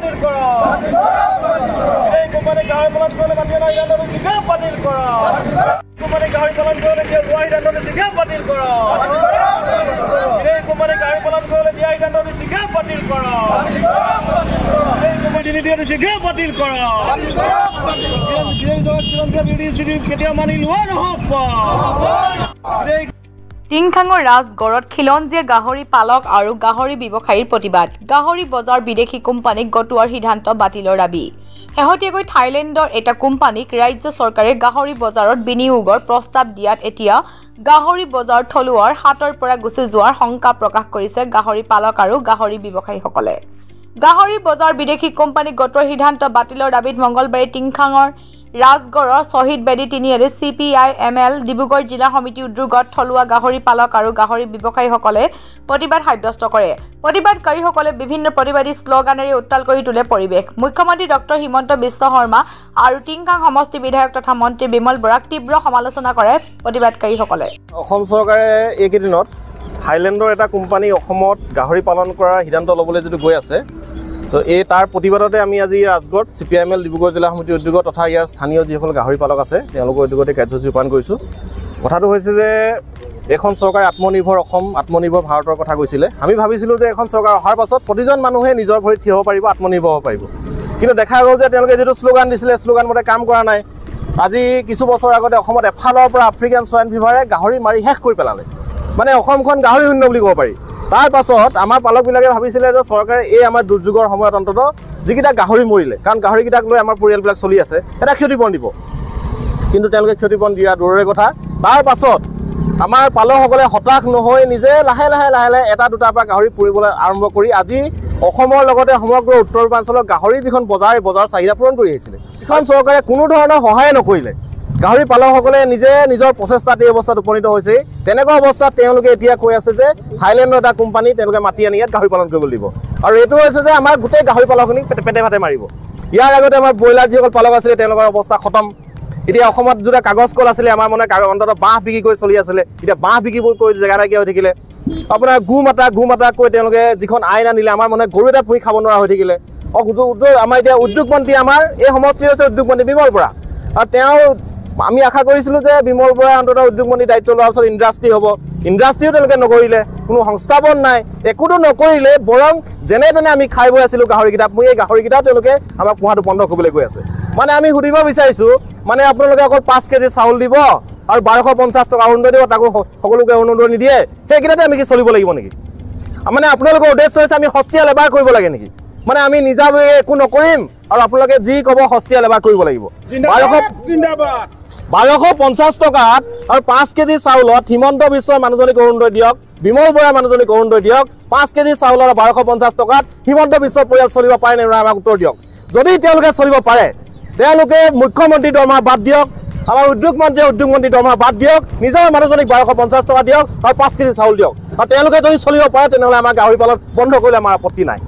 বাতিল কৰা এই কোম্পানী গাহৰি পালন কৰিলে মাটি অনা সিদ্ধান্তটো শীঘ্ৰে বাতিল কৰা কোম্পানী গাহৰি পালন কৰিলে দিয়া লোৱা সিদ্ধান্তটো শীঘ্ৰে বাতিল কৰা এই কোম্পানী গাহৰি পালন কৰিলে দিয়া সিদ্ধান্তটো শীঘ্ৰে বাতিল কৰা এই কোম্পানী নীতিটো শীঘ্ৰে বাতিল কৰা কেতিয়া মানি লোৱা নহ'ব টিংখাঙৰ ৰাজগড়ত খিলঞ্জীয়া গাহৰি পালক আৰু গাহৰি ব্যৱসায়ীৰ প্ৰতিবাদ গাহৰি বজাৰ বিদেশী কোম্পানীক গটোৱাৰ সিদ্ধান্ত বাতিলৰ দাবী শেহতীয়াকৈ থাইলেণ্ডৰ এটা কোম্পানীক ৰাজ্য চৰকাৰে গাহৰি বজাৰত বিনিয়োগৰ প্ৰস্তাৱ দিয়াত এতিয়া গাহৰি বজাৰ থলুৱাৰ হাতৰ পৰা গুচি যোৱাৰ শংকা প্ৰকাশ কৰিছে গাহৰি পালক আৰু গাহৰি ব্যৱসায়ীসকলে গাহৰি বজাৰ বিদেশী কোম্পানীক গটোৱাৰ সিদ্ধান্ত বাতিলৰ দাবীত মঙ্গলবাৰে টিংখাঙৰ ৰাজগড়ৰ শহীদ বেদী তিনিআলি CPI-ML ডিব্ৰুগড় জিলা সমিতি উদ্যোগত থলুৱা গাহৰি পালক আৰু গাহৰি ব্যৱসায়ীসকলে প্ৰতিবাদ সাব্যস্ত কৰে প্ৰতিবাদকাৰীসকলে বিভিন্ন প্ৰতিবাদী শ্লোগানেৰে উত্তাল কৰি তোলে পৰিৱেশ মুখ্যমন্ত্ৰী ডক্টৰ হিমন্ত বিশ্ব শৰ্মা আৰু টিংখাং সমষ্টি বিধায়ক তথা মন্ত্ৰী বিমল বৰাক তীব্ৰ সমালোচনা কৰে প্ৰতিবাদকাৰীসকলে অসম চৰকাৰে এইকেইদিনত থাইলেণ্ডৰ এটা কোম্পানী অসমত গাহৰি পালন কৰাৰ সিদ্ধান্ত ল'বলৈ যদি গৈ আছে তো এই তাৰ প্ৰতিবাদতে আমি আজি ৰাজগড় CPI-ML ডিব্ৰুগড় জিলা সমিতি উদ্যোগ তথা ইয়াৰ স্থানীয় যিসকল গাহৰি পালক আছে তেওঁলোকৰ উদ্যোগতে কাৰ্যসূচী ৰূপায়ণ কৰিছোঁ কথাটো হৈছে যে এখন চৰকাৰে আত্মনিৰ্ভৰ অসম আত্মনিৰ্ভৰ ভাৰতৰ কথা কৈছিলে আমি ভাবিছিলোঁ যে এখন চৰকাৰ অহাৰ পাছত প্ৰতিজন মানুহে নিজৰ ভৰিত থিয় হ'ব পাৰিব আত্মনিৰ্ভৰ হ'ব পাৰিব কিন্তু দেখা গ'ল যে তেওঁলোকে যিটো শ্লোগান দিছিলে শ্লোগান মতে কাম কৰা নাই আজি কিছু বছৰ আগতে অসমত এফালৰ পৰা আফ্ৰিকান সোয়াইন ফিভাৰে গাহৰি মাৰি শেষ কৰি পেলালে মানে অসমখন গাহৰি শূন্য বুলি ক'ব পাৰি তাৰ পাছত আমাৰ পালকবিলাকে ভাবিছিলে যে চৰকাৰে এই আমাৰ দুৰ্যোগৰ সময়ত অন্তত যিকেইটা গাহৰি মৰিলে কাৰণ গাহৰিকেইটাক লৈ আমাৰ পৰিয়ালবিলাক চলি আছে এটা ক্ষতিপূৰণ দিব কিন্তু তেওঁলোকে ক্ষতিপূৰণ দিয়া দূৰৰে কথা তাৰ পাছত আমাৰ পালকসকলে হতাশ নহৈ নিজে লাহে লাহে এটা দুটাৰ পৰা গাহৰি পুৰিবলৈ আৰম্ভ কৰি আজি অসমৰ লগতে সমগ্ৰ উত্তৰ পূৰ্বাঞ্চলৰ গাহৰি যিখন বজাৰ চাহিদা পূৰণ কৰি আহিছিলে এখন চৰকাৰে কোনো ধৰণৰ সহায় নকৰিলে গাহৰি পালকসকলে নিজে নিজৰ প্ৰচেষ্টাত এই অৱস্থাত উপনীত হৈছে তেনেকুৱা অৱস্থাত তেওঁলোকে এতিয়া কৈ আছে যে থাইলেণ্ডৰ এটা কোম্পানী তেওঁলোকে মাতি আনি ইয়াত গাহৰি পালন কৰিবলৈ দিব আৰু এইটো হৈছে যে আমাৰ গোটেই গাহৰি পালকখিনিক পেটে ভাতে মাৰিব ইয়াৰ আগতে আমাৰ ব্ৰইলাৰ যিসকল পালক আছিলে তেওঁলোকৰ অৱস্থা খতম এতিয়া অসমত যোৱা কাগজ কল আছিলে আমাৰ মানে অন্তত বাঁহ বিক্ৰী কৰি চলি আছিলে এতিয়া বাঁহ বিক্ৰী কৰি জেগা নাইকিয়া হৈ থাকিলে আপোনাৰ গু মাতা কৈ তেওঁলোকে যিখন আইন আনিলে আমাৰ মানে গৰু এটা পুহি খাব নোৱাৰা হৈ থাকিলে আমাৰ এতিয়া উদ্যোগ মন্ত্ৰী আমাৰ এই সমষ্টিৰ হৈছে উদ্যোগ মন্ত্ৰী বিমল বৰা আৰু তেওঁ আমি আশা কৰিছিলোঁ যে বিমল বৰাই অন্তত উদ্যোগ মন্ত্ৰী দায়িত্ব লোৱাৰ পিছত ইণ্ডাষ্ট্ৰী হ'ব ইণ্ডাষ্ট্ৰীও তেওঁলোকে নকৰিলে কোনো সংস্থাপন নাই একোটো নকৰিলে বৰং যেনে তেনে আমি খাই বৈ আছিলোঁ গাহৰিকেইটা এই গাহৰিকেইটাও তেওঁলোকে আমাক পোহাটো বন্ধ কৰিবলৈ গৈ আছে মানে আমি সুধিব বিচাৰিছোঁ মানে আপোনালোকে অকল 5 কেজি চাউল দিব আৰু 1250 টকা অৰুণোদয় দিব তাকো সকলোকে অৰুণোদয় নিদিয়ে সেইকেইটাতে আমি কি চলিব লাগিব নেকি মানে আপোনালোকৰ উদ্দেশ্য হৈছে আমি সস্তীয়া লেবাৰ কৰিব লাগে নেকি মানে আমি নিজাকৈ একো নকৰিম আৰু আপোনালোকে যি ক'ব সস্তীয়া লেবাৰ কৰিব লাগিব 1250 টকাত আৰু 5 কেজি চাউলত হিমন্ত বিশ্বৰ মানুহজনীক অৰুণোদয় দিয়ক বিমল বৰাৰ মানুহজনীক অৰুণোদয় দিয়ক 5 কেজি চাউলৰ 1250 টকাত হিমন্ত বিশ্বৰ পৰিয়াল চলিব পাৰে নে আমাক উত্তৰ দিয়ক যদি তেওঁলোকে চলিব পাৰে তেওঁলোকে মুখ্যমন্ত্ৰী দৰমহা বাদ দিয়ক আমাৰ উদ্যোগ মন্ত্ৰী দৰমহা বাদ দিয়ক নিজৰ মানুহজনীক 1250 টকা দিয়ক আৰু 5 কেজি চাউল দিয়ক আৰু তেওঁলোকে যদি চলিব পাৰে তেনেহ'লে আমাৰ গাহৰি পালন বন্ধ কৰিলে আমাৰ আপত্তি নাই